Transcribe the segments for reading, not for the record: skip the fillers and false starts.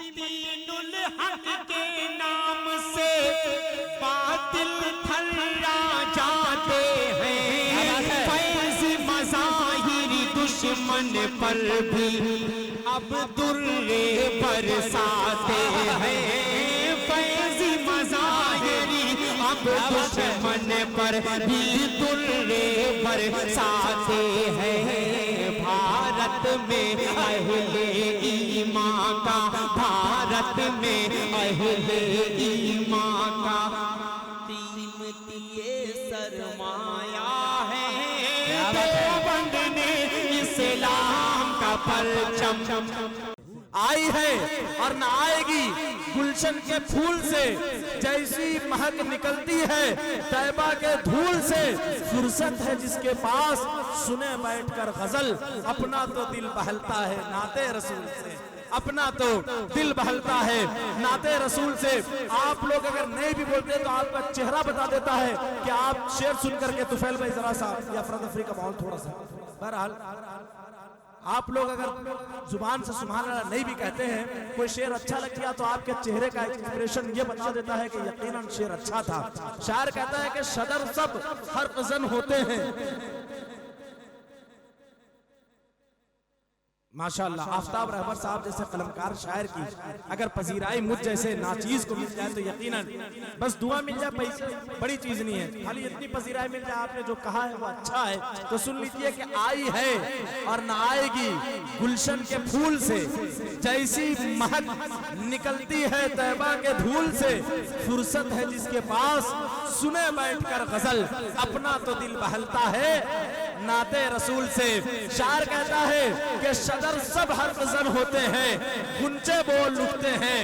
मतीनुल हक के नाम से बातिल थर्रा जाते हैं। फैज़ मज़ाहिरी दुश्मन पर भी अब दुर्रे बरसाते हैं। फैज़ मज़ाहिरी अब दुश्मन पर भी दुर्रे बरसाते हैं। भारत में अहले ईमान का, भारत में अहले ईमान का कीमती सरमाया है। देवबंद ने इस्लाम का परचम आई है और न आएगी गुलशन के फूल से, जैसी महक निकलती है तैबा के धूल से। फुर्सत है जिसके पास सुने बैठकर गजल, अपना तो दिल बहलता है नाते रसूल से, अपना तो दिल बहलता है नाते रसूल से। आप लोग अगर नहीं भी बोलते तो आपका चेहरा बता देता है कि आप शेर सुन करके तुफैल भाई जरा सा या अफरा तफरी का माहौल थोड़ा सा। बहरहाल आप लोग अगर जुबान से सुभान अल्लाह नहीं भी कहते हैं, कोई शेर अच्छा लग गया तो आपके चेहरे का एक्सप्रेशन ये बता देता है कि यकीनन शेर अच्छा था। शायर कहता है कि सदर सब हर जन होते हैं। माशाअल्लाह, आफ्ताब रहबर साहब जैसे कलमकार शायर की अगर पजीराई मुझ जैसे नाचीज को मिल जाए तो यकीनन बस दुआ मिल जाए, पैसे बड़ी चीज नहीं है, खाली इतनी पजीराई मिल जाए आपने जो कहा है वो अच्छा है। तो सुन लीजिए कि आई है और न आएगी गुलशन के फूल से, जैसी महक निकलती है तैबा के धूल से। फुर्सत है जिसके पास सुने बैठकर गजल, अपना तो दिल बहलता है नाते रसूल से। शायर कहता है कि सदर सब हर जन होते हैं, गुंचे बोल उठते हैं।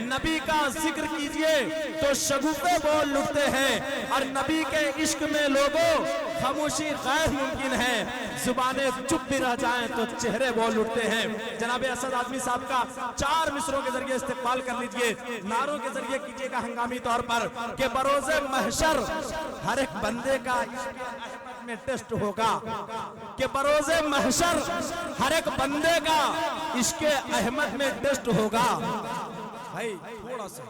नबी का जिक्र कीजिए तो शगुफे बोल उठते हैं, और नबी के इश्क में लोगों खामोशी गैर मुमकिन है। जुबानें चुप भी रह जाएं तो चेहरे बोल उठते हैं। जनाबे असद आदमी साहब का 4 मिसरों के जरिए इस्तेमाल कर लीजिए, नारों के जरिए कीजिएगा हंगामी तौर पर कि बरोज़े महशर हर एक बंदे का में टेस्ट होगा, कि बरोज़े महशर हर एक बंदे का इसके अहमद में टेस्ट होगा। भाई थोड़ा सा,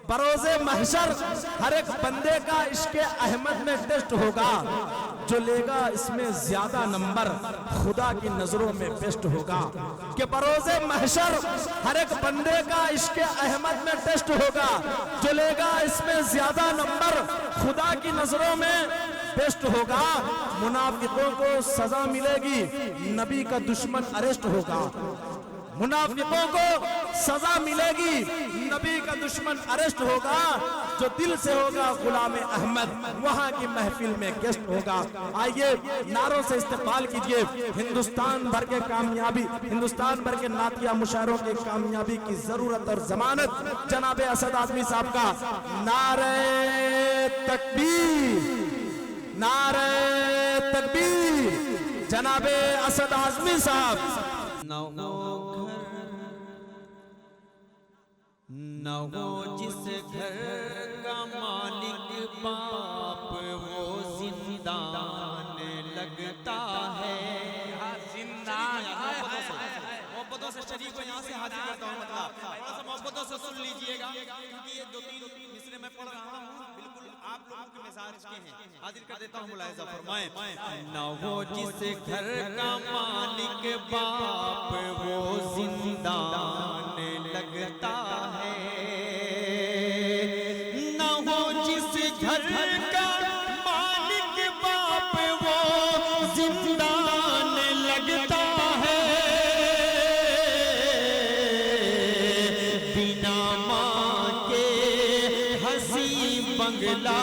बरोज़े महशर हर एक बंदे का इसके अहमद में टेस्ट होगा। जो लेगा इसमें ज्यादा नंबर खुदा की नजरों में बेस्ट होगा। कि बरोज़े महशर हर एक बंदे का इसके अहमद में टेस्ट होगा। जो लेगा इसमें ज्यादा नंबर खुदा की नजरों में बेस्ट होगा। मुनाफिकों को सजा मिलेगी, नबी का दुश्मन अरेस्ट होगा। मुनाफिकों को सजा मिलेगी, नबी का दुश्मन अरेस्ट होगा। जो दिल से होगा गुलाम अहमद, वहां की महफिल में गेस्ट होगा। आइए नारों से इस्तेमाल कीजिए हिंदुस्तान भर के कामयाबी, हिंदुस्तान भर के नातिया मुशायरों की कामयाबी की जरूरत और जमानत जनाबे असद आदमी साहब का नारे तकबीर, नारे तकबीर। जनाबे असद आजमी साहब। न हो जिस घर का मालिक बाप, वो जिंदान लगता है। जिंदान मोहब्बतों से शरीक को यहाँ से हाजिर करता हूँ, मतलब थोड़ा सा मोहब्बतों से सुन लीजिएगा, क्योंकि ये 2-3 मिसरे मैं पढ़ रहा हूँ, बिल्कुल आप लोगों के मिजाज के हैं। हाजिर कर देता हूँ, मुलाहिजा फरमाएं। न हो जिस घर का मालिक बाप, वो जिंदान लगता है। न हो जिस घर का मालिक बाप, वो जिंदान लगता है। बिना माँ के हंसी बंगला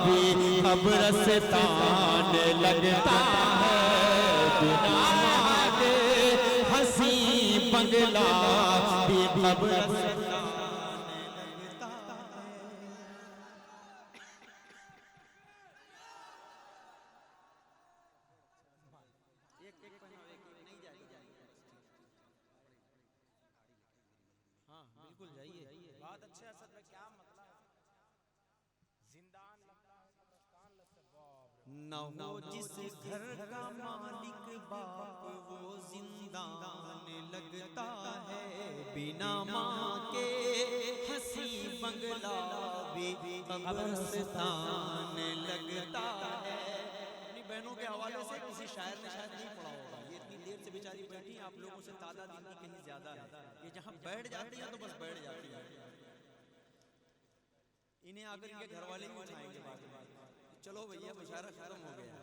भी कब्रिस्तान लगता है। बिना माँ के हंसी बंगला भी कब्रिस्तान लगता है। हाँ बिल्कुल जाइए, बहुत अच्छे असद में क्या मतलब जिंदान लगता है, कब्रिस्तान लगता है। न हो जिस घर का मालिक बाप वो जिंदान लगता है, बिना माँ के हंसी बंगला भी कब्रिस्तान लगता है। अपनी बहनों के हवाले से किसी शायर ने शायद नहीं पढ़ा होगा, ये इतनी देर से बेचारी बैठी, आप लोगों से तादाद इनकी कहीं ज्यादा है, ये जहाँ बैठ जाती है तो बस बैठ जाती है, इन्हें आकर इनके घर वाले भी उठाएंगे बाद में। चलो भैया मुशायरा खत्म हो गया।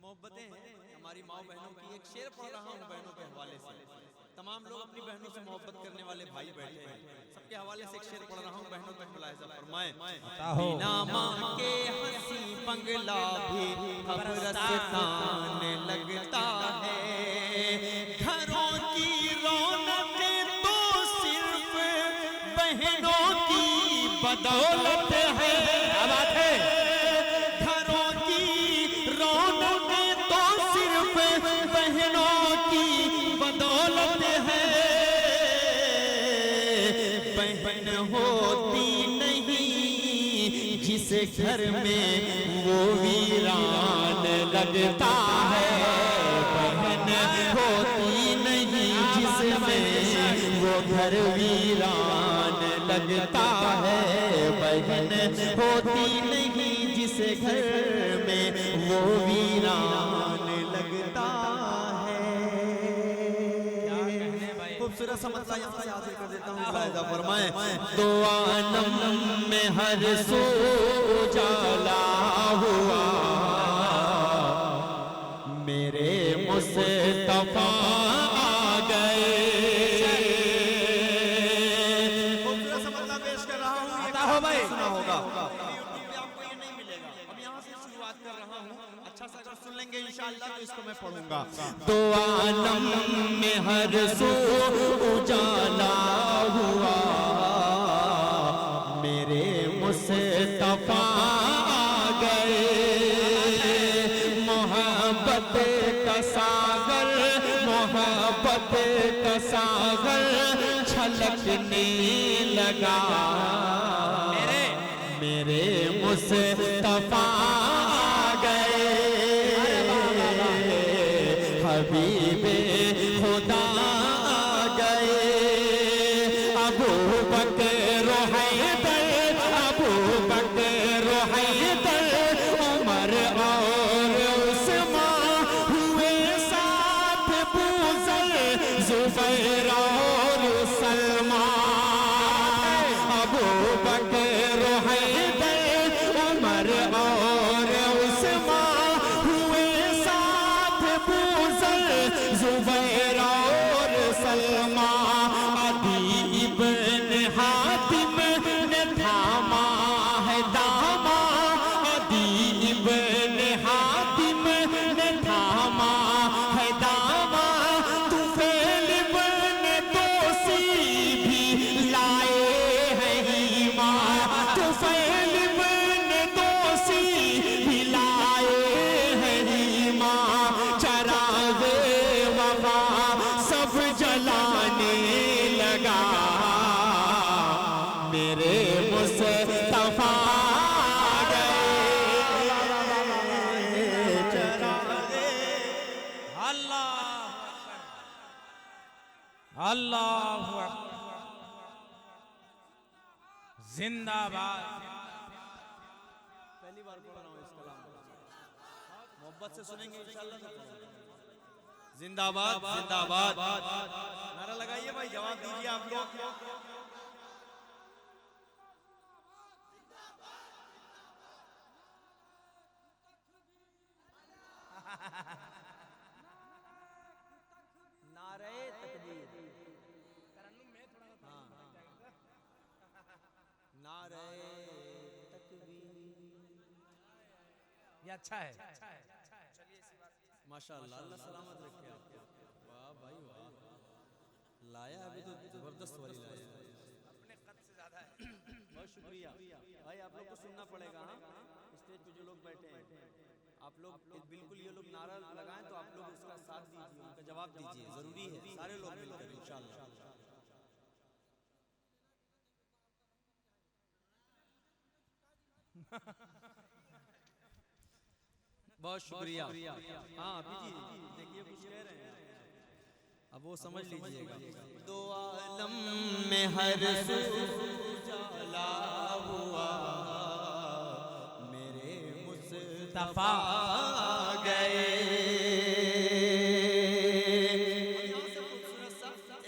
मोहब्बतें हैं हमारी माँ बहनों की। एक शेर पढ़ रहा हूँ बहनों के हवाले से, तमाम लोग अपनी बहनों से मोहब्बत करने वाले भाई बैठे हैं, सबके हवाले से एक शेर पढ़ रहा हूँ, बहनों तक मुलाहिजा फरमाएं। बिना माँ के हंसी बंगला भी कब्रिस्तान लगता है, घरों की रौनक तो सिर्फ बहनों की बदौलत है। क्या बात है? घरों की रौनक तो सिर्फ बहनों की बदौलत है, बहन होती नहीं जिस घर में वो वीरान लगता है, बहन होती नहीं जिसमें वो घर वीरान लगता है, बहन होती नहीं जिस घर में वो वीरान लगता है। खूबसूरत सा मतलब यहाँ से याद कर देता हूँ, मुलाहिजा फरमाएं। दो आलम में हर सो उजाला हुआ, मेरे मुस्तफा आ गए। खूबसूरत सा मतलब पेश कर रहा हूँ, ये हो भाई सुना होगा, यूट्यूब पे आपको ये नहीं मिलेगा। अब यहाँ से शुरुआत कर रहा हूँ, अच्छा सा अगर सुन लेंगे इंशाअल्लाह तो इसको मैं पढ़ूंगा। दो आलम में हर सो उजाला हुआ, मेरे मुस्तफा आ गए। मोहब्बत का सागर, मोहब्बत का सागर छलकने लगा, मेरे मुस्तफा आ गए। हबीबे खुदा आ गए। अबू बकर हैदर, अबू बकर हैदर, उमर और उस्मान हुए साथ बुज़र, ज़ुबैर और सलमान। अबू बकर हैदर, उमर और उस्मान हुए साथ बुज़र, ज़ुबैर और सलमान। अदी इब्न हातिम ने थामा है दामा, अदी इब्न हातिम ने थामा है दामा। तुफैल इब्न दोसी भी लाए हैं ईमान, तुफैल इब्न दोसी भी लाए हैं ईमान। चराग़े वफ़ा सब जलाने लगा, मेरे मुस्तफा आ गए। चराग़े अल्लाह जिंदाबाद। पहली बार पढ़ रहा हूँ इस कलाम को, मोहब्बत से सुनेंगे इंशाअल्लाह। जिंदाबाद जिंदाबाद नारा लगाइए भाई, जवाब दीजिए आप लोग। नारे तकबीर, हाँ नारे तकबीर, ये अच्छा है। माशाअल्लाह, अल्लाह सलामत रखे आपको। वाह भाई वाह, लाया अभी तो जबरदस्त वाली लाया, अपने कद से ज्यादा है। बहुत शुक्रिया भाई। आप लोग को सुनना पड़ेगा, हाँ स्टेज पे जो लोग बैठे हैं, आप लोग बिल्कुल ये लोग नारा लगाएं तो आप लोग उसका साथ दीजिए, उनका जवाब दीजिए, जरूरी है सारे लोग मिलकर इंशाअल्लाह। बहुत शुक्रिया। हाँ अभी जी देखिए कुछ कह रहे हैं, अब वो समझ लीजिएगा। दो आलम में हर सू उजाला हुआ, मेरे मुस्तफा गए।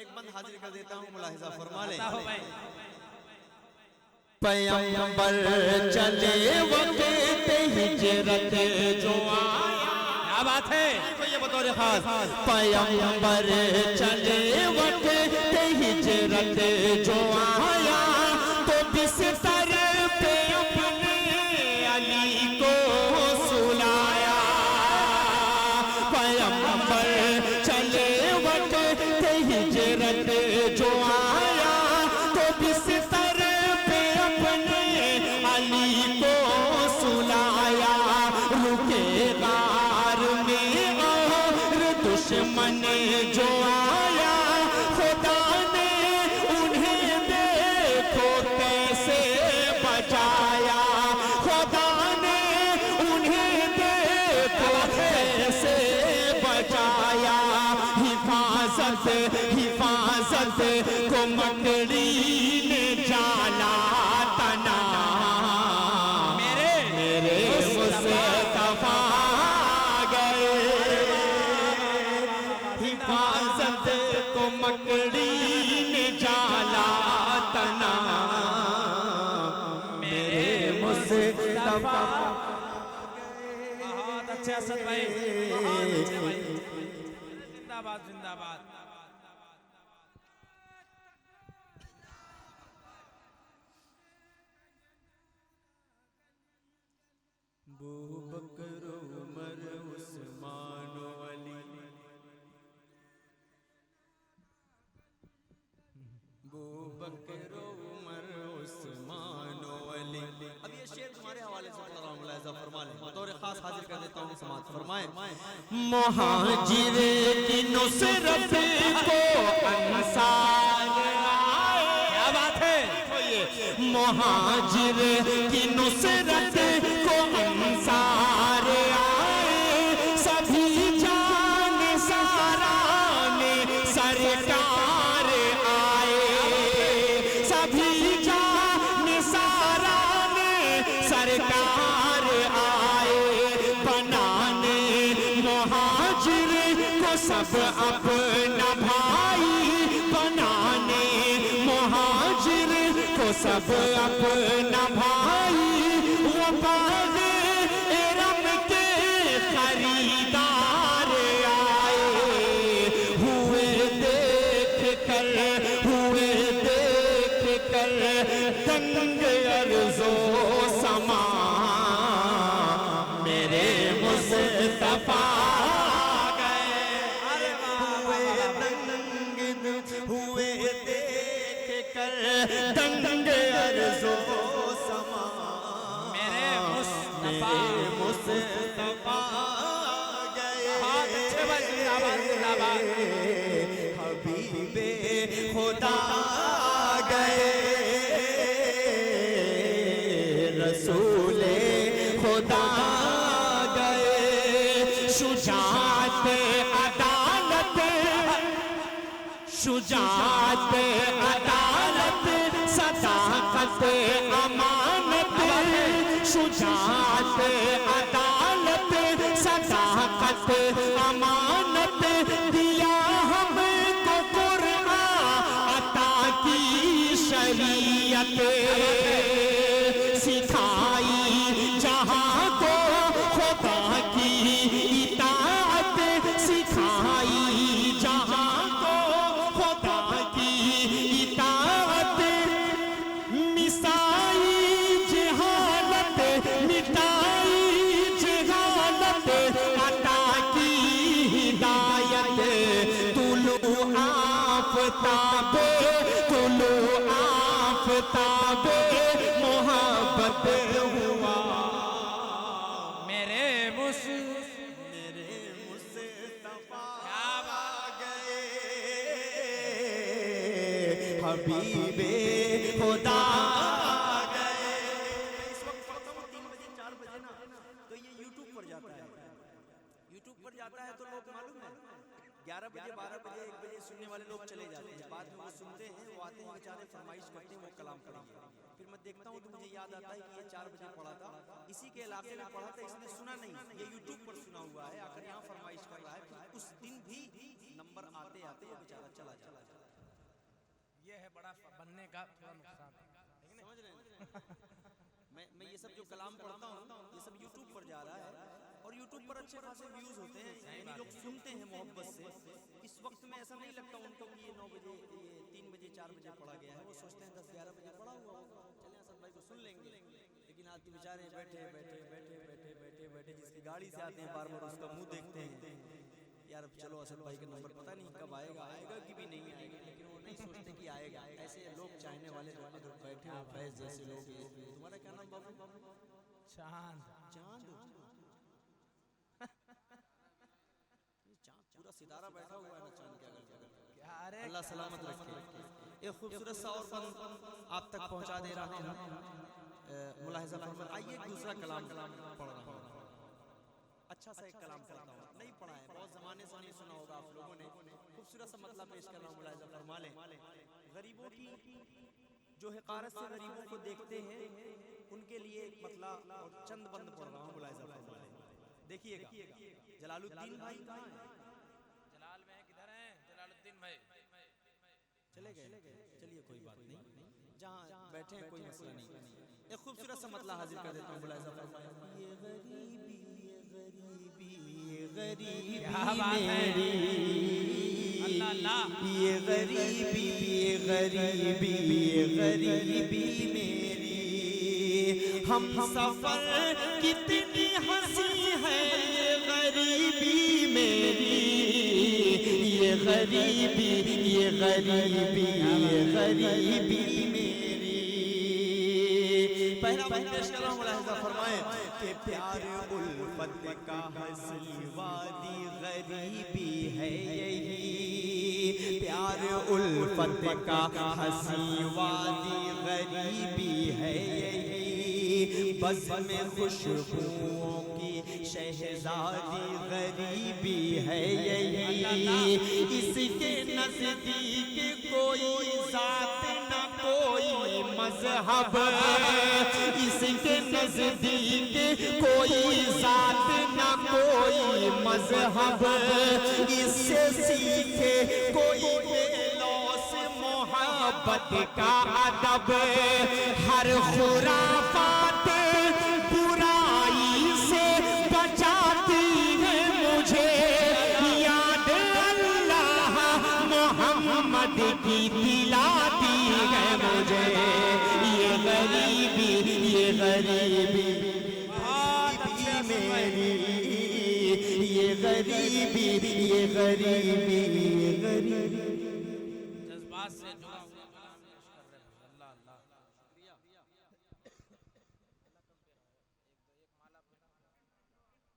एक बंद हाजिर कर देता हूँ, मुलाहिजा फरमा लें। पैगंबर चले वक्त हिजरत जो आया, क्या बात है, ये बतौर खास। पैगंबर चले वक्त हिजरत जो आया, तो बिस्तर पे अपने अली को सुलाया। पैगंबर चले वक्त हिजरत जो आया, तो बिस्तर पे अपने अली को सुलाया। रुके गार में और दुश्मन जो आया, खुदा ने उन्हें देखो कैसे बचाया। खुदा ने उन्हें देखो कैसे बचाया। हिफाजत हिफाजत को मकड़ी ने जाला तना, मेरे मुस्तफा गए। हिफाजत को मकड़ी ने जाला तना, मेरे मुस्तफा। बहुत अच्छे असद भाई, बहुत अच्छे भाई, जिंदाबाद जिंदाबाद। बू बकर उमर उस्मान अली, बू बकर उमर उस्मान अली। अब ये शेर तुम्हारे हवाले से पढ़ रहा हूँ, मुलाहिजा फरमा लें। बतौर खास हाजिर कर देता हूँ, समाअत फरमाएं। मुहाजिर की नुसरत को अंसार आए, क्या बात है, मुहाजिर की नुसरत को अंसार आए। सभी जान सारा ने सरकार आए। सभी जान सारा ने सरकार आए। बनाने मुहाजिर को सब अपना भाई, बनाने मुहाजिर को सब अपना भाई। वो बाग़े इरम के खरीदार आए। हुए देख कर दंग अर्ज़ो समा, मेरे मुस्तफा गए। हुए देख कर दंग अर्ज़ो समा, मेरे मुस्तफा गए। बहुत अच्छे भाई, जिंदाबाद जिंदाबाद। हबीबे खुदा गए, रसूले खुदा गए। शुजाअत अदालत, शुजाअत अदालत, सदाकत अमानत। शुजाअत अदालत, सदाकत अमानत। दिया हमको कुरान अता की शरीयत, सिखाई जहां को खुदा की इताअत। सिखाई जहां को खुदा की इताअत। मिसाई जहालत, मिटाई जहालत, अता की हिदायत। तुलू आफ़ताबे, तुलू आफ़ताबे मोहब्बत हुआ, मेरे मुस्तफा गए। हबीबे खुदा गए। इस वक्त 3 बजे 4 बजे ना, तो ये YouTube पर जाता है। बजे 12 बजे 1 बजे सुनने वाले लोग चले जाते हैं, बाद में वो सुनते हैं, वो आते हैं बेचारे फरमाइश करते हैं वो कलाम पढ़िए। फिर मैं देखता हूँ तो मुझे याद आता है कि ये 4 बजे पढ़ा था, इसी के इलाके में पढ़ा था, इसने सुना नहीं, ये यूट्यूब पर सुना हुआ है, आकर यहाँ फरमाइश कर रहा है। फिर उस दिन भी नंबर आते आते वो बेचारा चला जाता है। ये है बड़ा बनने का थोड़ा नुकसान, समझ रहे हैं? मैं ये सब जो कलाम पढ़ता हूँ ये सब यूट्यूब पर जा रहा है, और यूट्यूब पर अच्छे खासे व्यूज होते हैं, यानी लोग सुनते हैं मोहब्बत से। इस वक्त में ऐसा नहीं लगता उनको कि ये 9 बजे, ये 3 बजे 4 बजे पढ़ा गया है, वो सोचते हैं 10-11 बजे पढ़ा हुआ होगा, चले असद भाई को सुन लेंगे। लेकिन आज बेचारे बैठे बैठे बैठे बैठे बैठे बैठे जिसकी गाड़ी से आते हैं बार बार उसका मुंह देखते हैं, यार चलो असद भाई का नंबर पता नहीं कब आएगा, आएगा कि भी नहीं आएगा, लेकिन वो नहीं सोचते कि आएगा। ऐसे लोग चाहने वाले लोग बैठे हैं, फैज जैसे लोग। तुम्हारा क्या नाम बाबू? चांद। चांद? चांद पूरा सितारा बैठा हुआ है ना चांद के अगल बगल। अल्लाह सलामत रखे। एक खूबसूरत सा और फन आप तक पहुंचा दे रहा हूँ। मुलाहिज़ा फरमाइए। आइए एक दूसरा कलाम पढ़ रहा हूँ, अच्छा सा एक कलाम पढ़ता हूँ, नहीं पढ़ा है, बहुत ज़माने से नहीं सुना होगा आप लोगों ने। खूबसूरत सा मतलब पेश कर रहा हूँ, मुलाहिज़ा फरमा लें। गरीबों की जो हक़ारत से गरीबों को देखते हैं उनके लिए एक मतलब और चंद बंद पढ़ रहा हूँ, मुलाहिज़ा फरमा लें। देखिएगा, जलालुद्दीन भाई कहाँ हैं? जलाल में किधर हैं जलालुद्दीन भाई? चले गए, चलिए कोई बात नहीं, जहाँ बैठे हैं कोई मसला नहीं। एक खूबसूरत सा मतलब हाजिर कर देता हूँ, मुलाहिज़ा फरमाएं। ये गरीबी ये गरीबी ये गरीबी मेरी, अल्लाह अल्लाह। ये गरीबी ये गरीबी ये गरीबी मेरी, हम सफर कितनी हंसी है ये गरीबी मेरी, ये गरीबी ये गरीबी ये गरीबी मेरी। पहला बंद पेश कर रहा हूँ, मुलाहिज़ा फरमाएं कि प्यार उल्फत का हंसी वादी गरीबी है यही, प्यार उल्फत का हंसी वादी गरीबी है यही, बस में खुशबुओं की शहजादी गरीबी है यही, इसके नजदीक कोई जात न कोई मजहब, इसके नजदीक कोई जात न कोई मजहब, इससे सीखे कोई बेलौस मोहब्बत का अदब, हर खुराफात बुराई से बचाती है मुझे, याद अल्लाह मोहम्मद की दिलाती है मुझे, ये गरीबी ये गरीबी मेरी, ये गरीबी ये गरीबी ये गरीबी। जज्बात से जुड़ा हुआ कलाम पेश कर रहे हैं। अल्लाह अल्लाह।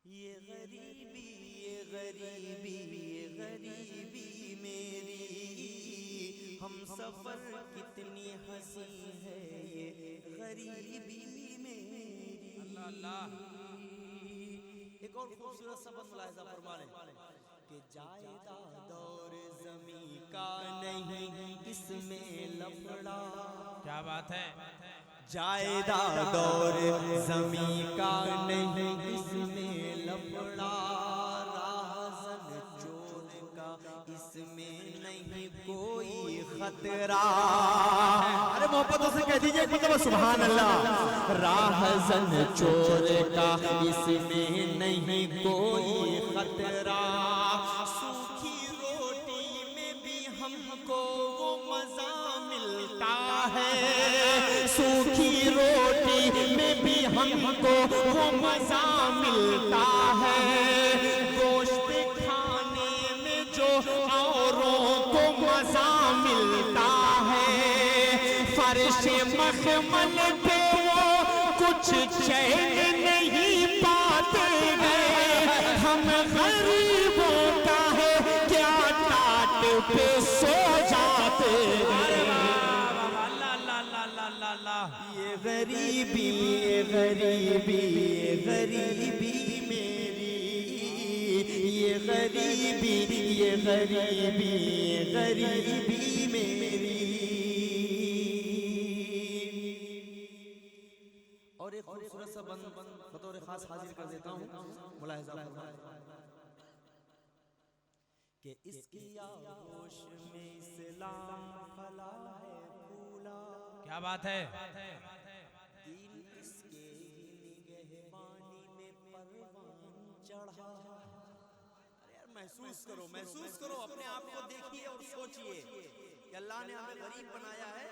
ये गरीबी ये गरीबी ये गरीबी मेरी, हम सफर कितनी हंसी है ये गरीबी मेरी। अल्लाह अल्लाह। एक और खूबसूरत सबक मुलाहिज़ा फरमा लें कि जायदाद और ज़मीं का नहीं इसमें लफड़ा, क्या बात है? जायदाद और ज़मीं का नहीं इसमें लफड़ा, राज़न चोर का इसमें नहीं कोई खतरा। अरे मोहब्बतों से कह दीजिए मतलब सुभान अल्लाह। राज़न चोर का इसमें नहीं कोई खतरा, सूखी रोटी में भी हमको वो मजा मिलता है, सूखी रोटी में भी हमको वो मजा मिलता है, गोश्त खाने में जो औरों को मजा मिलता है, फर्श मखमल पे वो कुछ चैन नहीं पाते हैं, हम गरीबों का है क्या टाट पे सो जाते हैं। ये गरीबी ये गरीबी ये गरीबी मेरी, ये गरीबी, ये गरीबी, गरीबी मेरी। और एक खूबसूरत सा बंद बतौर खास हाजिर कर देता हूँ, मुलाहिजा फरमाएं कि इसकी आगोश में इस्लाम फला है फूला। क्या बात है। दीन इसके निगहबानी में परवान चढ़ा। अरे यार महसूस करो, महसूस करो, अपने आप को देखिए और सोचिए कि अल्लाह ने हमें गरीब बनाया है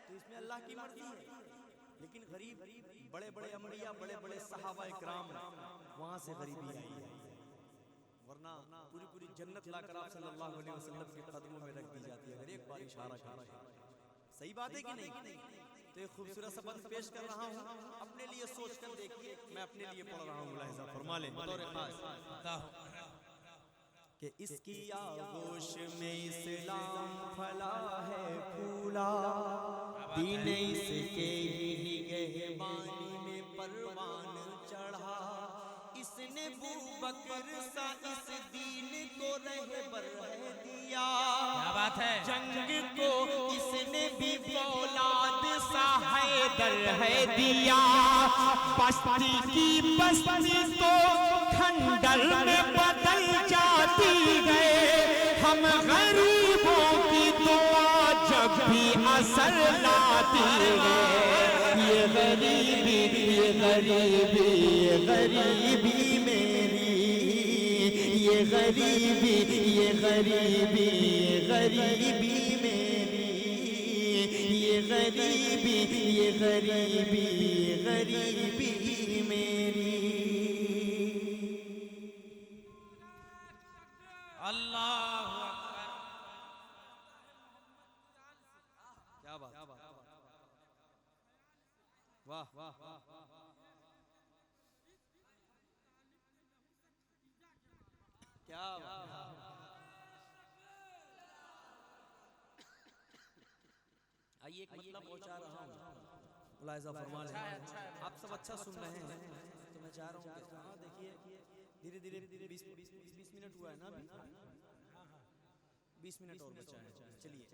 तो इसमें अल्लाह की मर्जी है। लेकिन गरीब बड़े बड़े अंबिया, बड़े बड़े सहाबा इकराम, वहां से गरीबी आई है, वरना पूरी पूरी जन्नत लाकर आप सल्लल्लाहु अलैहि वसल्लम के कदमों में रख दी जाती है। अगर एक बार इशारा करें, सही बात है कि नहीं? तो एक खूबसूरत सा बंद पेश कर रहा हूँ, अपने लिए सोच कर देखिए, मैं अपने लिए पढ़ रहा हूँ, मुलाहिजा फरमा लें बतौर खास कि इसकी आगोश में इस्लाम फला है फूला, दीन इसके ही निगहबानी में परवान चढ़ा। इसने बूबकर सा इस दीन को रहबर दिया। क्या बात है। जंग को इसने भी फौलाद सा हैदर है दिया। बस्ती की बस्ती तो खंडर में बदल जाती है। हम गरीबों की दुआ जब भी असर लाती है। ये गरीबी, ये गरीबी, ये गरीबी मेरी, ये गरीबी, ये गरीबी, ये गरीबी मेरी, ये गरीबी, ये गरीबी, ये गरीबी मेरी। अल्लाह क्या बात, वाह वाह, क्या आइए एक मतलब पहुंचा रहा हूँ, मुलाहिजा फरमा लें। आप सब अच्छा सुन रहे हैं तो मैं चाह रहा हूँ कि हाँ देखिए धीरे धीरे 20 मिनट हुआ है ना, अभी 20 मिनट और बचा है। चलिए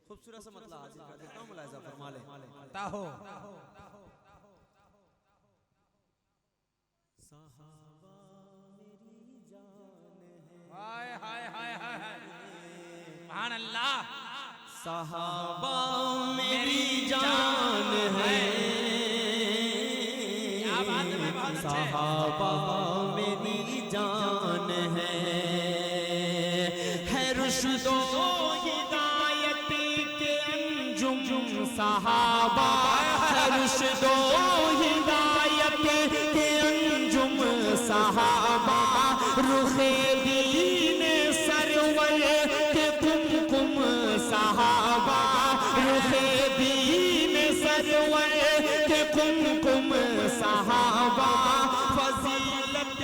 खूबसूरत सा मतलब हाजिर कर देता हूँ, मुलाहिजा फरमा लें। ताहो सहाबा मेरी जान है, हाय हाय हाय हाय हाय, सुभान अल्लाह। सहाबा मेरी जान है, क्या बात है, मैं बहुत अच्छे। सहाबा मेरी जान है रुश्दो हिदायत के अंजुम सहाबा, रुश्दो हिदायत के अंजुम सहाबा, रुखे दीन सरवर के कुमकुम सहाबा, रुखे दीन सरवर के कुमकुम सहाबा, फजीलत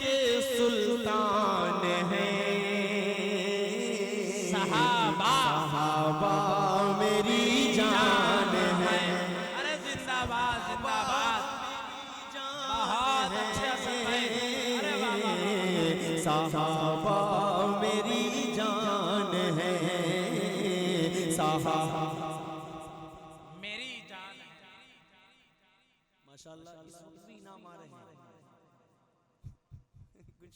के सुल्तान हैं सहाबा। सहाबा मेरी जान है। अरे जिंदाबाद जिंदाबाद, बहुत अच्छे से भाई। अरे वाह वाह वाह। सहाबा मेरी जान है, सहाबा मेरी जान है। माशाल्लाह इस वक्त भी इनाम आ रहे हैं। कुछ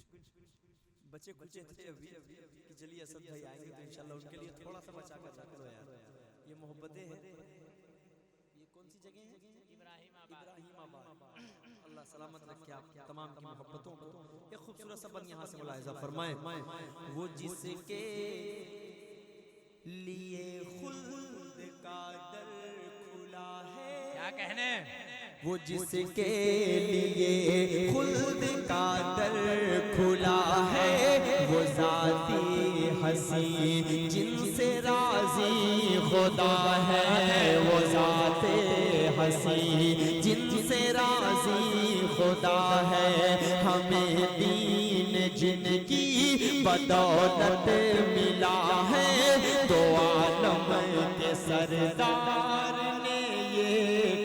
बच्चे कुछ थे अभी कि चलिए असद भाई आएंगे तो इंशाल्लाह उनके लिए थोड़ा सा बचा कर रख लो यार। ये मोहब्बतें हैं। ये कौन सी जगह है? इब्राहिमाबाद। अल्लाह सलामत रखे आप तमाम की मोहब्बतों को। एक खूबसूरत सा बंद यहाँ से मुलाहिजा फरमाएं, वो जिसके लिए खुल्द का दर खुला है। क्या कहने, वो जिसके लिए खुल्द का दर खुला है, वो जाती हसी जिनसे राजी खुदा है, वो जाते हसी जिनसे राजी खुदा है। हमें दीन जिनकी बदौलत मिला है, दो आलम के सरदार ने ये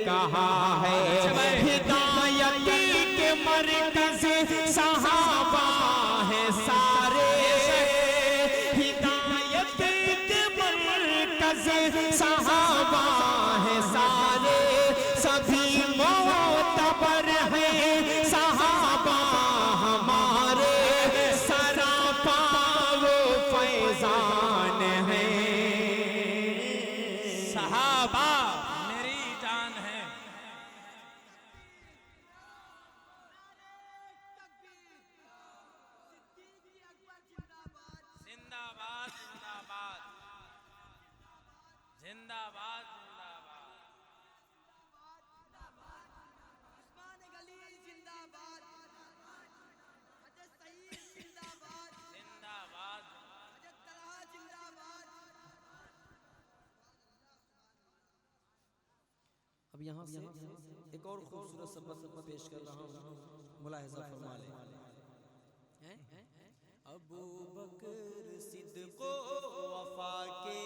कहा है, हिदायत के मरकज़ सहाबा है सारे। सहाबा है सारे सभी मोतबर हैं, सहाबा हमारे सरापा वो फैजान है। सहाबा मेरी जान है। जिंदाबाद जिंदाबाद जिंदाबाद जिंदाबाद। उस्मान गली जिंदाबाद, अजय सईद जिंदाबाद, जिंदाबाद अजय तलहा जिंदाबाद। अब यहाँ से एक और खूबसूरत सबक पेश कर रहा हूँ, मुलाहिजा फरमा लें। अबू बकर सिद्दीक़ो वफा के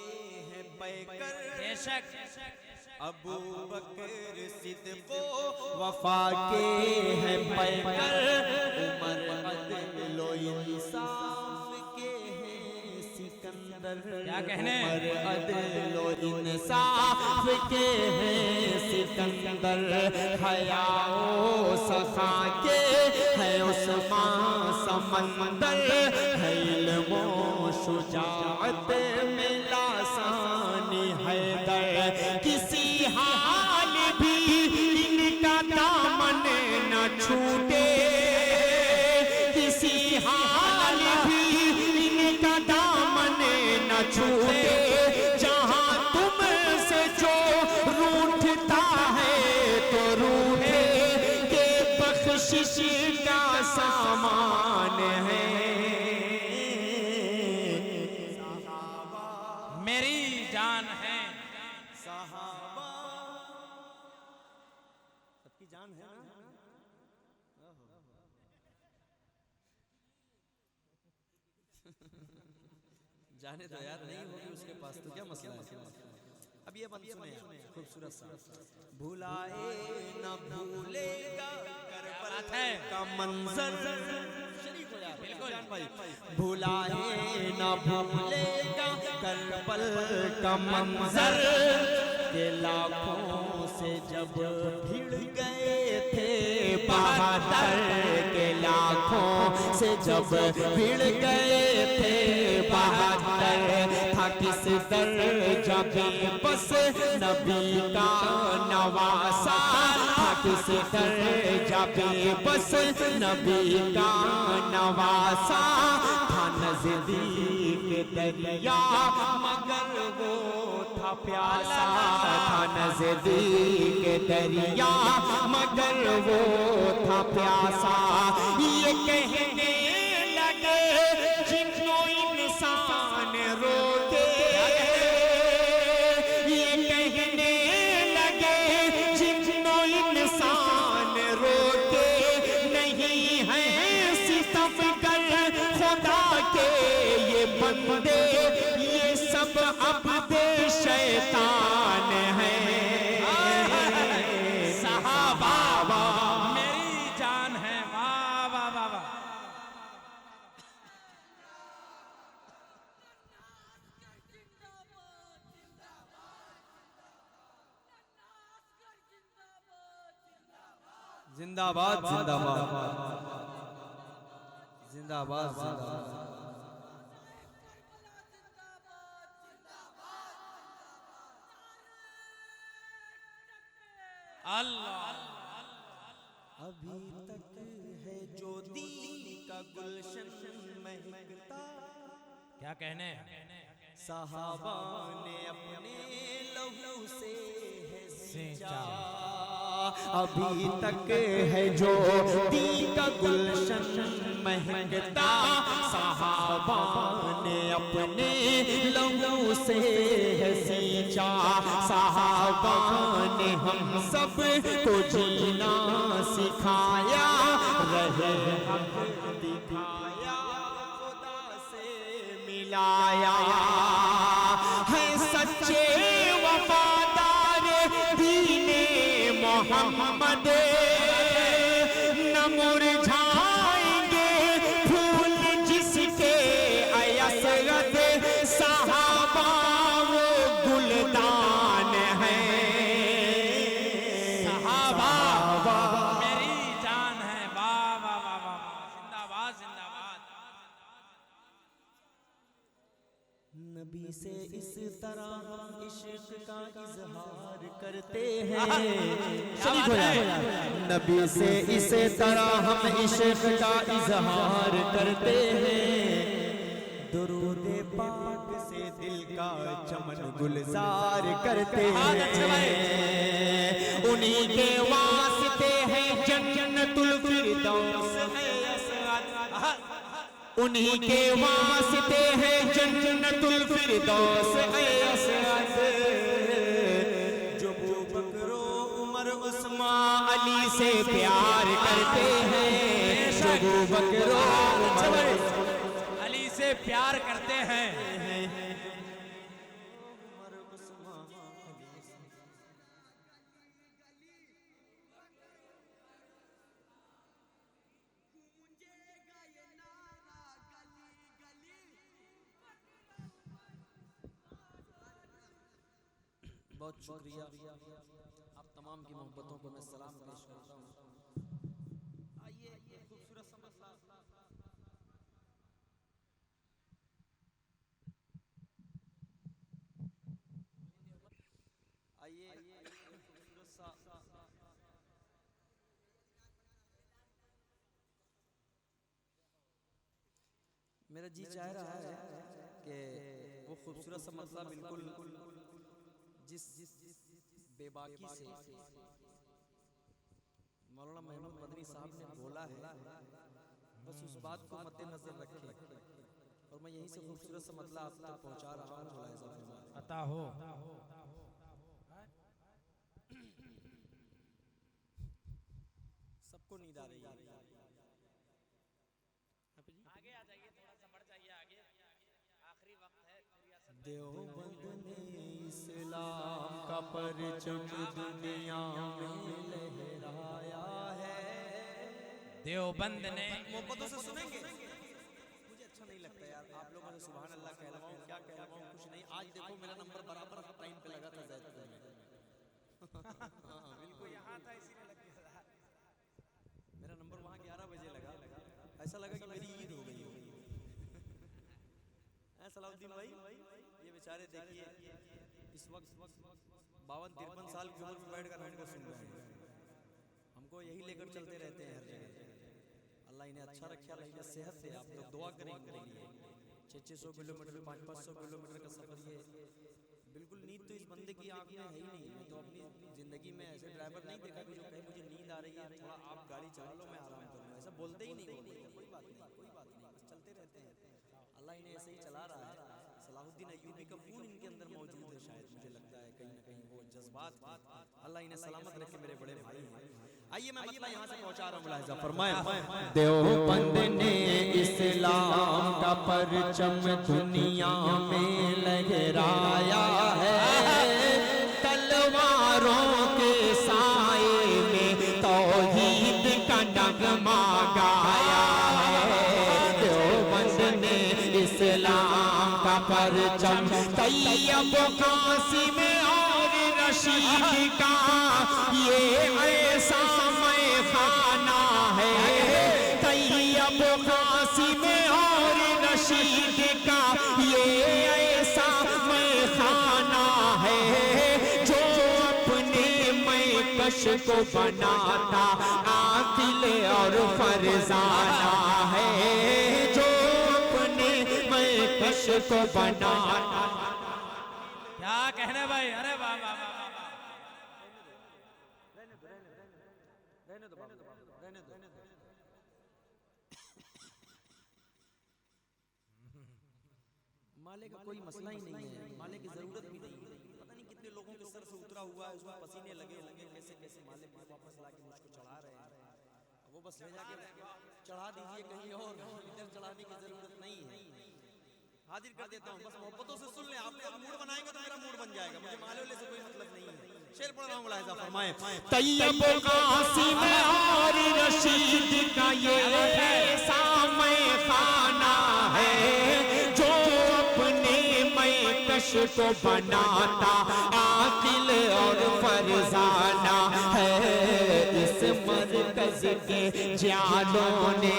हैं पैकर, बेशक अबू बकर सिद्दीक़ो वफा के हैं पैकर, उमर अदल व इंसाफ के हैं सिकंदर। क्या कहने? उमर अदल व इंसाफ के हैं सिकंदर, हया ओ सखा के है उस्मान समंदर, है इल्म व शुजाअत में लासानी हैदर। किसी हाल भी इनका दामन न छूटे, किसी हाल भी इनका दामन न छूटे, जहाँ तुमसे जो रूठता है तो रूठे, के बख्शिश का सामान है। मेरी जान है। सहाबा सबकी जान है ना। जाने तो यार नहीं होगी उसके पास तो क्या मसला है। अब ये बंद सुने खूबसूरत सा, भुलाए न भूलेगा करबला है का मंजर। शरीक हो यार, बिल्कुल जान भाई। भुलाए न भूलेगा करबल का मंजर, के लाखों से जब भिड़ गए थे बहादुर, के लाखों से जब भिड़ गए थे बहादुर, था किस दर्जा में बस नबी का नवासा, था किस दर्जा में बस नबी का नवासा, था नज़दीक दरिया मगर वो था प्यासा, था नज़दीक दरिया मगर वो था प्यासा। ये कहने लगे जिन्नो इंसान रोके, ये कहने लगे जिन्नो इंसान रोके, नहीं है सितमगर खुदा के ये बंदे, ये सब अब्दे शैतान है। सहाबा मेरी जान है। वाह वाह वाह वाह। जिंदाबाद जिंदाबाद जिंदाबाद जिंदाबाद। अल्लाह अभी तक है जो दीन का गुलशन महकता, क्या कहने? सहाबा ने अपने लहू से है सींचा। अभी तक है जो दीन का गुलशन महकता, सहाबा ने अपने लहू से है सींचा। सहाबा ने हम सब को जीना सिखाया, रहे हक दिखाया, खुदा से मिलाया। है सच्चे वफादार दीने मोहम्मद, न मुरझाएंगे फूल जिसके अयसरत। सहाबा वो गुलदान का इजहार करते हैं। शरीक हो जाए। नबी से इसे तरह हम इश्क का इजहार करते हैं। दुरूद पाक से दिल का चमन गुलजार करते हैं। उन्हीं के वास्ते हैं जन्नतुल फिरदौस है असअद। उन्हीं के वास्ते हैं जन्नतुल फिरदौस है असअद। जो अबू बकर उमर उस्मान अली से प्यार करते हैं। जो अबू बकर उमर अली से प्यार करते हैं। बहुत शुक्रिया, आप तमाम की मोहब्बतों को मैं सलाम पेश करता हूँ। आइए ये खूबसूरत सा मसला, आइए खूबसूरत सा मेरा जी चाह रहा है कि वो खूबसूरत सा मसला बिल्कुल जिस बेबाकी से मौलाना महमूद मदनी साहब ने बोला है, बस उस बात को मद्देनजर रखें और मैं यहीं से खूबसूरत सा मतलब आप तक पहुंचा रहा हूँ। अता हो सबको नींद आ रही है। आगे आ जाइए, थोड़ा सा बढ़ जाइए आगे, आखिरी वक्त है। देवबंद ने इस्लाम का परचम दुनिया में लहराया है। देवबंद ने मोहब्बतों से सुनेंगे। मुझे अच्छा नहीं लगता यार, आप लोगों से सुभान अल्लाह कहलवाऊं, क्या कहलवाऊं, कुछ नहीं। आज देखो मेरा नंबर बराबर टाइम पे लगा था ज़ैदपुर में। हाँ बिल्कुल यहाँ था, इसीलिए लग गया था। मेरा नंबर वहाँ 11 बजे लगा। ऐसा लगा कि मेरी ईद हो गई हो। सलाउद्दीन भाई, ये बेचारे देखिए इस वक्त 52-53 साल की उम्र में बैठकर हमको सुन रहे हैं। हमको यही लेकर चलते रहते हैं हर जगह। अल्लाह इन्हें अच्छा रखे, अल्लाह इन्हें सेहत दे। आप लोग दुआ करें इनके लिए। 600-600 किलोमीटर 500-500 किलोमीटर का सफर, ये बिल्कुल नींद तो इस बंदे की आंख में है ही नहीं। मैं तो अपनी जिंदगी में ऐसे ड्राइवर नहीं देखा कि जो कहे मुझे नींद आ रही है, थोड़ा आप गाड़ी चला लो, मैं आराम करूँगा। ऐसा बोलते ही नहीं। कोई बात नहीं, कोई बात नहीं, बस चलते रहते हैं। अल्लाह इन्हें ऐसे ही चला रहा है। सलाहुद्दीन अय्यूबी का खून इनके अंदर मौजूद है, शायद मुझे लगता है कहीं ना कहीं वो जज्बात। अल्लाह इन्हें सलामत रखे, मेरे बड़े भाई हैं। आइए मैं मतलब यहाँ से पहुँचा रहा हूँ, मुलाहिजा फरमाएं। देवबंद ने इस्लाम का परचम दुनिया में लहराया है। तलवारों के साए में तौहीद का नगमा गाया है। देवबंद ने इस्लाम का परचम तैयब कासिम और रशीद का ये ऐसा खाना है। तैयब कासिम और रशीद का ये ऐसा खाना है जो अपने मैकश को बनाता आकिल और फरजाना है। जो अपने मैकश को बनाता। क्या कहने भाई, अरे वाह वाह वाह वाह। माले का कोई मसला ही नहीं है, माले की जरूरत भी नहीं है। पता नहीं कितने लोगों के सर से उतरा हुआ है, उसमें पसीने लगे होंगे, कैसे कैसे माले को वापस लाके मुझको चढ़ा रहे हैं। वो बस ले जाके चढ़ा दीजिए कहीं और, इधर चढ़ाने की जरूरत नहीं है। हाजिर कर देता हूँ, बस मोहब्बतों से सुन ले। आप लोग मूड बनाएंगे तो मेरा मूड बन जाएगा। मुझे माले से कोई मतलब नहीं है। शेर पढ़ रहा हूँ, मुलाहिजा फरमाएं। तैयब कासिम और रशीद का ये ऐसा खाना है जो अपने मैकश को बनाता आकिल और फरजाना है। इस मरकज के जालों ने,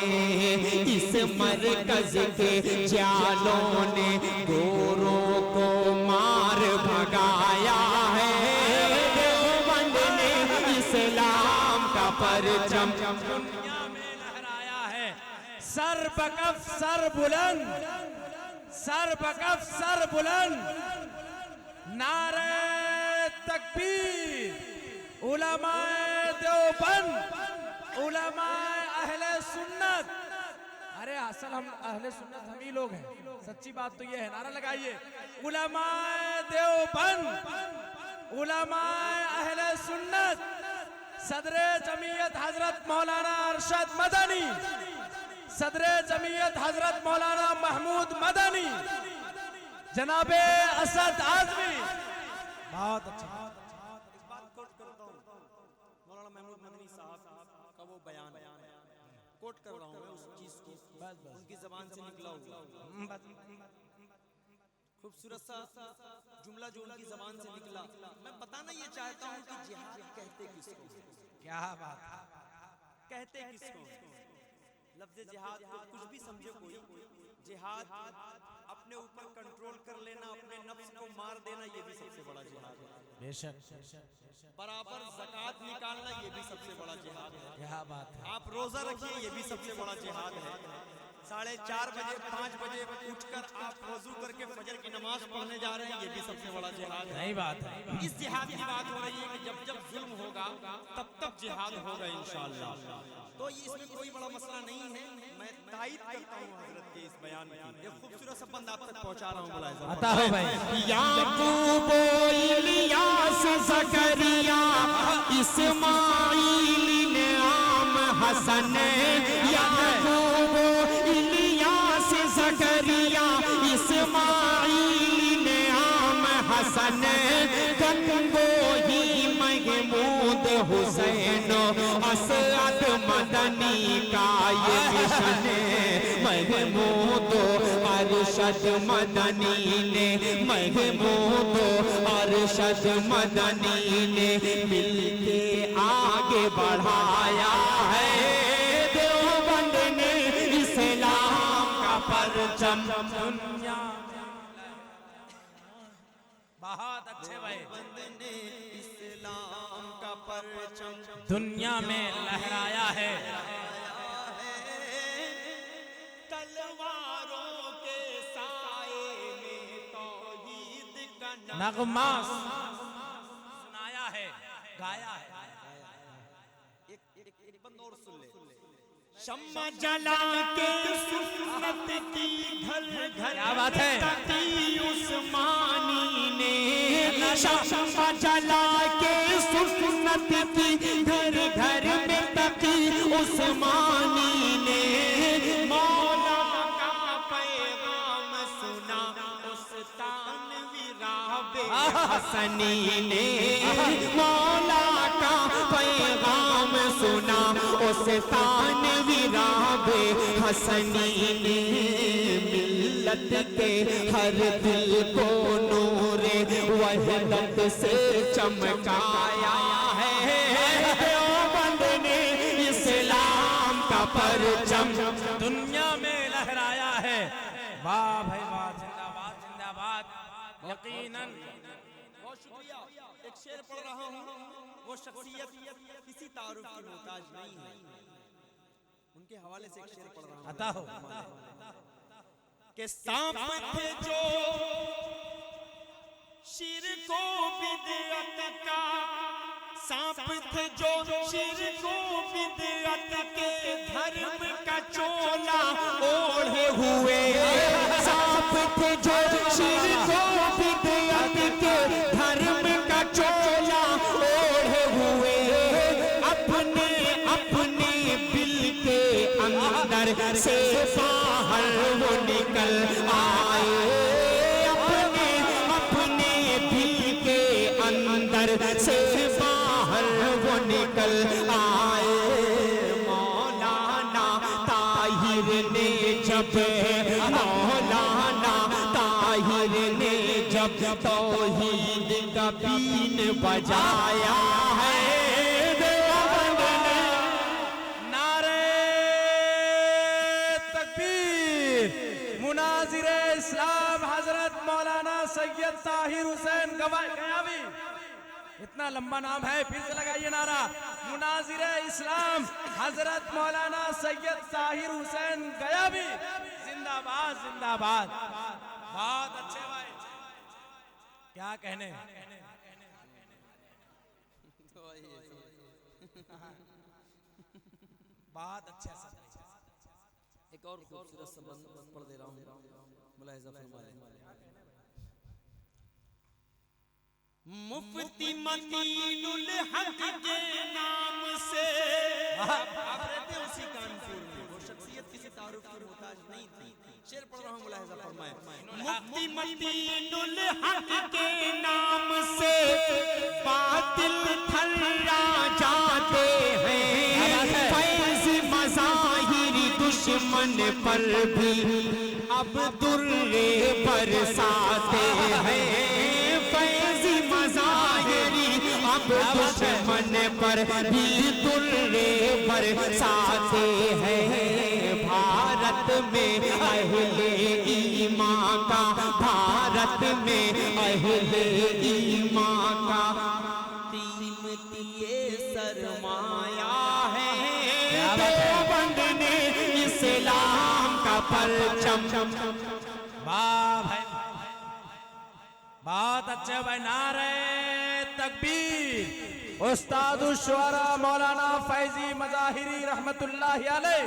इस मरकज के जालों ने गोरों को मार भगाया परचम दुनिया में लहराया है। सर बकफ सर बुलंद, सर बकफ सर बुलंद, नारे तकबीर, उलमाए देवबंद, उलमाए अहले सुन्नत। अरे असल हम अहले सुन्नत हम ही लोग हैं, सच्ची बात तो ये है। नारा लगाइए, उलमाए देवबंद, उलमाए अहले सुन्नत, सदरे जमीयत हजरत मौलाना अरशद मदनी, सदरे जमीयत हजरत मौलाना महमूद मदनी, जनाबे असद आजमी। बहुत अच्छा। एक बात कोट करता हूँ, मौलाना महमूद मदनी साहब का वो बयान कोट कर रहा हूँ मैं उस चीज को, उनकी जबान से निकला हुआ खूबसूरत सा जुमला जो उनकी जबान से निकला। मैं बताना ये चाहता हूँ कि जिहाद कहते किसको, क्या बात, कहते किसको। लफ्ज जिहाद को कुछ भी समझे कोई, जिहाद अपने ऊपर कंट्रोल कर लेना, अपने नफ्स को मार देना, ये भी सबसे बड़ा जिहाद है। बेशक बराबर ज़कात निकालना, ये भी सबसे बड़ा जिहाद है। क्या बात है। आप रोजा रखिए, ये भी सबसे बड़ा जिहाद है। 4:30 बजे 5 बजे उठकर आप वजू करके फजर की नमाज पढ़ने जा रहे हैं, ये भी सबसे बड़ा जिहाद है। सही बात है। इस जिहाद की बात हो रही है कि जब जब जुल्म होगा तब तब जिहाद होगा इंशाअल्लाह। तो ये इसमें कोई बड़ा मसला नहीं है। मैं तायद करता हूँ हजरत के इस बयान की। एक खूबसूरत सा बंद आप तक पहुँचा रहा हूँ, मुलाहिज़ा आता हो भाई। याकूब इलियास ज़करिया इस्माईल नेआम हसन, याकूब इलियास ज़करिया इस्माईल नेआम हसन, गंगोही महमूद हुसैन असद मदनी का ये मिशन, महमूद अरशद मदनी ने, महमूद अरशद मदनी ने मिलके आगे बढ़ाया है। देवबंद ने इस्लाम का परचम दुनिया बहुत अच्छे भाई। ने इस्लाम का परचम दुनिया में लहराया है। तलवारों के साए में तौहीद का नगमा सुनाया है, गाया है। एक बंद और सुन ले। शम्मा जला के सुन्नत की घर घर क्या बात है। तकी उस्मानी ने, शम्मा जला के सुन्नत की घर घर में तकी उस्मानी ने, मौला का पैगाम सुना उस तानवी राबे हसनी ने, मौला का पैगाम सुना उस तानवी राबे हसनी ने, मिल्लत के हर दिल को नूरे वहदत से चमकाया है। देवबंद ने इस्लाम का परचम दुनिया में लहराया है। वाह भाई वाह, जिंदाबाद जिंदाबाद। यकीनन बहुत शुक्रिया। एक शेर पढ़ रहा हूँ, वो शख्सियत किसी तारुफ की मोहताज नहीं है, उनके हवाले से एक शेर पढ़ रहा हूँ। आता हो। के सांप थे जो शिर को बिदअत का, सांप थे जो शिर को बिदअत के धर्म का चोला ओढ़े हुए, सांप थे जो शिर को बिदअत के धर्म का चोला ओढ़े हुए, अपने अपने बिल के अंदर से बाहर वो निकल आए, अपने अपने दिल के अंदर से बाहर वो निकल आए। मौलाना ताहिर ने जब, मौलाना ताहिर ने जब तौहीद का बीन बजाया है। देवबंद ने नारे तकबीर, मुनाजिरे इस्लाम हजरत मौलाना सैयद ताहिर हुसैन गयावी इतना लंबा नाम है, फिर से लगाइए नारा। मुनाजिर इस्लाम हजरत मौलाना सैयद ताहिर हुसैन गयाबी जिंदाबाद जिंदाबाद। बहुत अच्छे भाई, क्या कहने। बहुत अच्छा सा एक और खूबसूरत संबंध पढ़ दे रहा हूँ, मुलाहिजा फरमाएं। मुफ्ती मतीनुल हक के नाम से आप रहते हैं उसी कानपुर में, वो शख्सियत किसी तारुफ की मोहताज नहीं थी। शेर पढ़ रहा हूँ, मुलाहिजा फरमाएं। मुफ्ती मतीनुल हक के नाम से बातिल थर्रा जाते हैं, फैज़ मज़ाहिरी दुश्मन पर भी अब दुर्रे बरसाते हैं, फैज़ मज़ाहिरी अब दुश्मन पर भी दुर्रे बरसाते हैं। भारत में अहले ईमान का, भारत में अहले ईमान का कीमती सरमाया है, देवबंद ने इस्लाम का परचम। वाह भाई, बहुत अच्छे भाई। नारे तकबीर। उस्तादुश्शुअरा मौलाना फैजी मज़ाहिरी रहमतुल्लाहि अलैह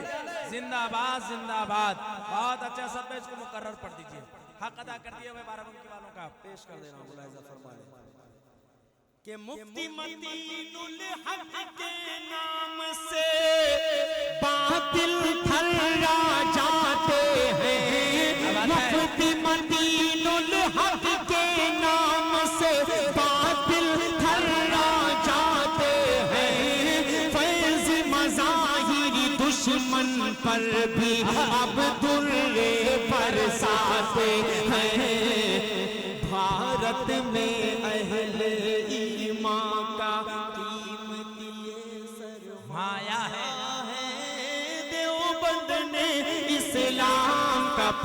जिंदाबाद जिंदाबाद। बहुत अच्छा सब में इसको मुकर्रर पढ़ दीजिए। हक अदा कर दिए हुए बाराबंकी वालों का पेश कर दे रहा हूँ, मुलाहिजा फरमाएं। के मुफ्ती मतीनुल हक के नाम से बातिल थर्रा जाते हैं, मुफ्ती मतीनुल हक के नाम से बातिल थर्रा जाते हैं, फैज़ मज़ाहिरी दुश्मन पर भी अब दुर्रे बरसाते हैं। भारत में